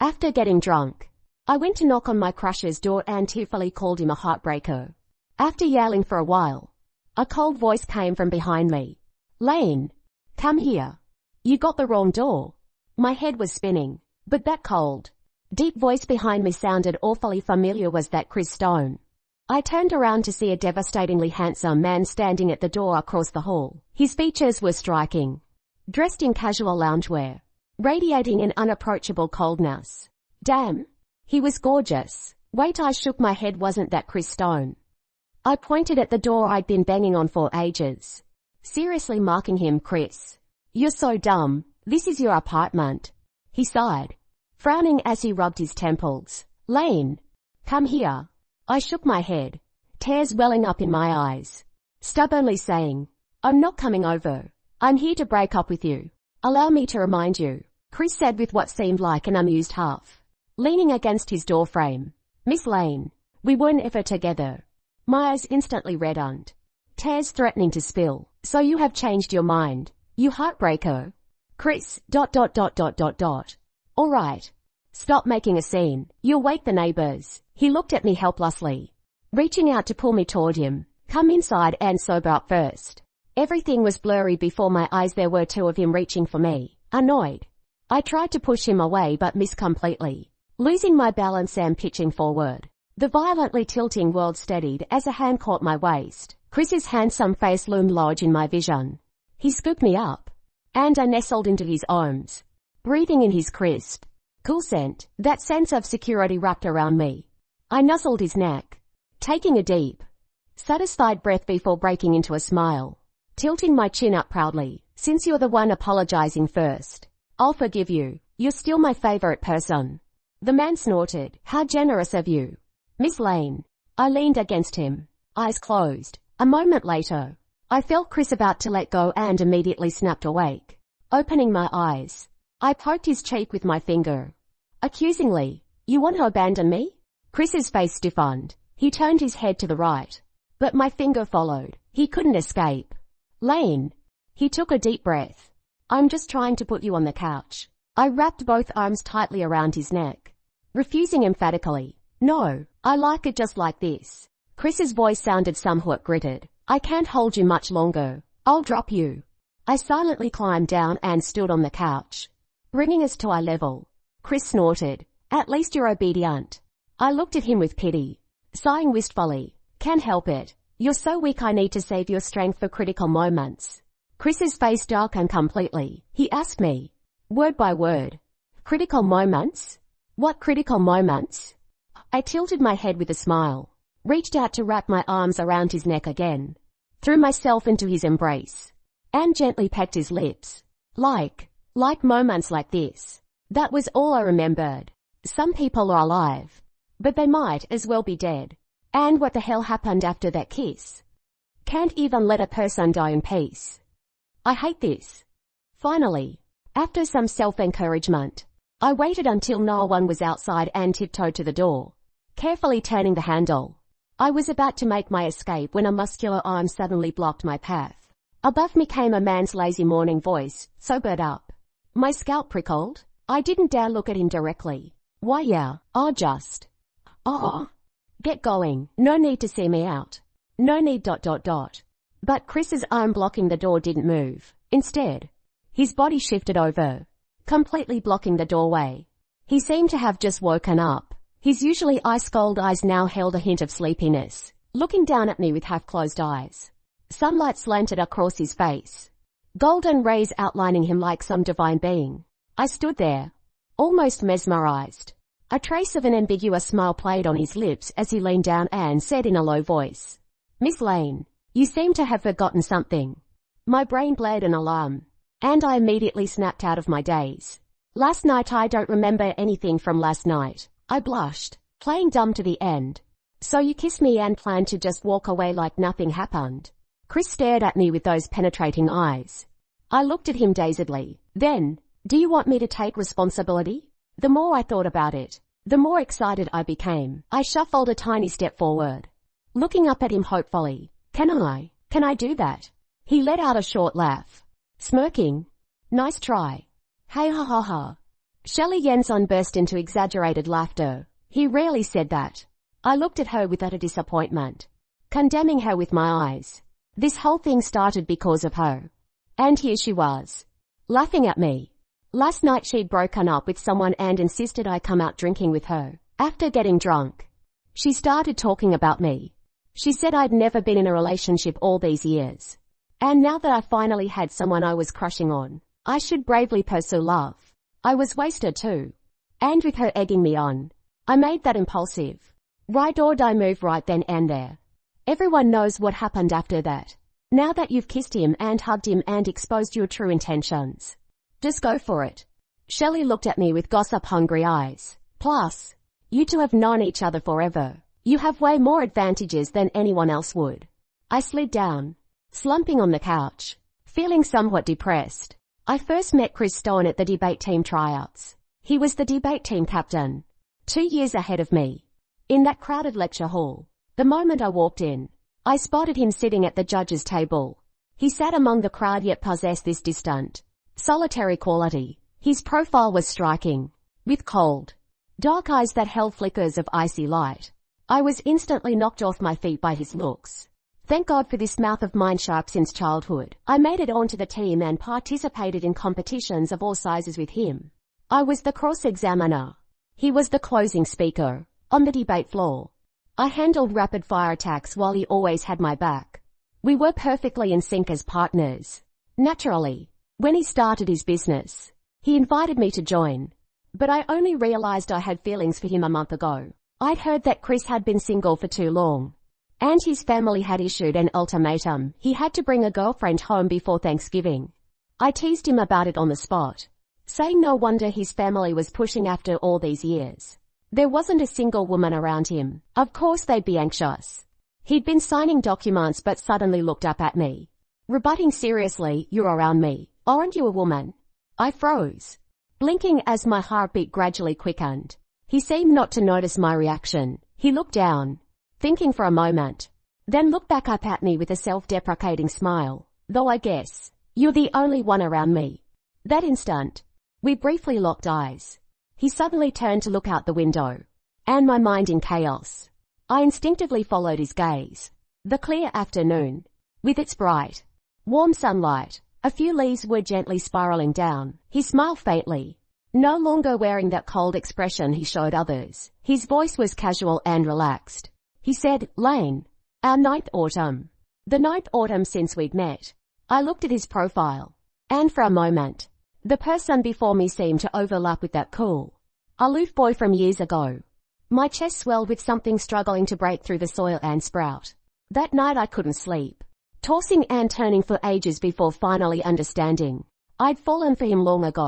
After getting drunk, I went to knock on my crush's door and tearfully called him a heartbreaker. After yelling for a while, a cold voice came from behind me. "Lane, come here. You got the wrong door." My head was spinning, but that cold, deep voice behind me sounded awfully familiar. Was that Chris Stone? I turned around to see a devastatingly handsome man standing at the door across the hall. His features were striking. Dressed in casual loungewear, radiating an unapproachable coldness. Damn, he was gorgeous. Wait, I shook my head. Wasn't that Chris Stone? I pointed at the door I'd been banging on for ages, seriously mocking him. "Chris, you're so dumb. This is your apartment." He sighed, frowning as he rubbed his temples. "Lane, come here." I shook my head, tears welling up in my eyes, stubbornly saying, "I'm not coming over. I'm here to break up with you." "Allow me to remind you," Chris said with what seemed like an amused huff, leaning against his doorframe. "Miss Lane, we weren't ever together." My eyes instantly reddened, tears threatening to spill. "So you have changed your mind, you heartbreaker." Chris, ... All right. Stop making a scene. You'll wake the neighbors. He looked at me helplessly, reaching out to pull me toward him. "Come inside and sober up first." Everything was blurry before my eyes. There were two of him reaching for me. Annoyed, I tried to push him away but missed completely, losing my balance and pitching forward. The violently tilting world steadied as a hand caught my waist. Chris's handsome face loomed large in my vision. He scooped me up, and I nestled into his arms, breathing in his crisp, cool scent. That sense of security wrapped around me. I nuzzled his neck, taking a deep, satisfied breath before breaking into a smile, tilting my chin up proudly. "Since you're the one apologizing first, I'll forgive you. You're still my favorite person." The man snorted. "How generous of you, Miss Lane." I leaned against him, eyes closed. A moment later, I felt Chris about to let go and immediately snapped awake. Opening my eyes, I poked his cheek with my finger, accusingly. "You want to abandon me?" Chris's face stiffened. He turned his head to the right, but my finger followed. He couldn't escape. "Lane." He took a deep breath. "I'm just trying to put you on the couch." I wrapped both arms tightly around his neck, refusing emphatically. "No, I like it just like this." Chris's voice sounded somewhat gritted. "I can't hold you much longer. I'll drop you." I silently climbed down and stood on the couch, bringing us to eye level. Chris snorted. "At least you're obedient." I looked at him with pity, sighing wistfully. "Can't help it. You're so weak. I need to save your strength for critical moments." Chris's face darkened completely. He asked me, word by word, "Critical moments? What critical moments?" I tilted my head with a smile, reached out to wrap my arms around his neck again, threw myself into his embrace, and gently pecked his lips. Like moments like this. That was all I remembered. Some people are alive, but they might as well be dead. And what the hell happened after that kiss? Can't even let a person die in peace. I hate this. Finally, after some self-encouragement, I waited until no one was outside and tiptoed to the door, carefully turning the handle. I was about to make my escape when a muscular arm suddenly blocked my path. Above me came a man's lazy morning voice. "Sobered up." My scalp prickled. I didn't dare look at him directly. "Why yeah, just. Oh. Get going. No need to see me out. No need ... But Chris's arm blocking the door didn't move. Instead, his body shifted over, completely blocking the doorway. He seemed to have just woken up. His usually ice-cold eyes now held a hint of sleepiness, looking down at me with half-closed eyes. Sunlight slanted across his face, golden rays outlining him like some divine being. I stood there, almost mesmerized. A trace of an ambiguous smile played on his lips as he leaned down and said in a low voice, "Miss Lane, you seem to have forgotten something." My brain blared an alarm, and I immediately snapped out of my daze. "Last night? I don't remember anything from last night." I blushed, playing dumb to the end. "So you kissed me and planned to just walk away like nothing happened?" Chris stared at me with those penetrating eyes. I looked at him dazedly. "Then, do you want me to take responsibility?" The more I thought about it, the more excited I became. I shuffled a tiny step forward, looking up at him hopefully. Can I do that?" He let out a short laugh, smirking. "Nice try. Hey ha ha ha. Shelley Yenson burst into exaggerated laughter. He rarely said that. I looked at her with utter disappointment, condemning her with my eyes. This whole thing started because of her. And here she was, laughing at me. Last night she'd broken up with someone and insisted I come out drinking with her. After getting drunk, she started talking about me. She said I'd never been in a relationship all these years. And now that I finally had someone I was crushing on, I should bravely pursue love. I was wasted too. And with her egging me on, I made that impulsive, ride or die move right then and there. Everyone knows what happened after that. Now that you've kissed him and hugged him and exposed your true intentions, just go for it. Shelley looked at me with gossip-hungry eyes. Plus, you two have known each other forever. You have way more advantages than anyone else would. I slid down, slumping on the couch, feeling somewhat depressed. I first met Chris Stone at the debate team tryouts. He was the debate team captain, 2 years ahead of me. In that crowded lecture hall, the moment I walked in, I spotted him sitting at the judges' table. He sat among the crowd yet possessed this distant, solitary quality. His profile was striking, with cold, dark eyes that held flickers of icy light. I was instantly knocked off my feet by his looks. Thank God for this mouth of mine sharp since childhood. I made it onto the team and participated in competitions of all sizes with him. I was the cross-examiner. He was the closing speaker. On the debate floor, I handled rapid-fire attacks while he always had my back. We were perfectly in sync as partners. Naturally, when he started his business, he invited me to join. But I only realized I had feelings for him a month ago. I'd heard that Chris had been single for too long, and his family had issued an ultimatum. He had to bring a girlfriend home before Thanksgiving. I teased him about it on the spot, saying no wonder his family was pushing after all these years. There wasn't a single woman around him. Of course they'd be anxious. He'd been signing documents but suddenly looked up at me, rebutting seriously, "You're around me. Aren't you a woman?" I froze, blinking as my heartbeat gradually quickened. He seemed not to notice my reaction. He looked down, thinking for a moment, then looked back up at me with a self-deprecating smile. "Though I guess you're the only one around me." That instant, we briefly locked eyes. He suddenly turned to look out the window, and my mind in chaos. I instinctively followed his gaze. The clear afternoon, with its bright, warm sunlight, a few leaves were gently spiraling down. He smiled faintly, no longer wearing that cold expression he showed others. His voice was casual and relaxed. He said, "Lane, our 9th autumn. The 9th autumn since we'd met." I looked at his profile, and for a moment, the person before me seemed to overlap with that cool, aloof boy from years ago. My chest swelled with something struggling to break through the soil and sprout. That night I couldn't sleep, tossing and turning for ages before finally understanding. I'd fallen for him long ago.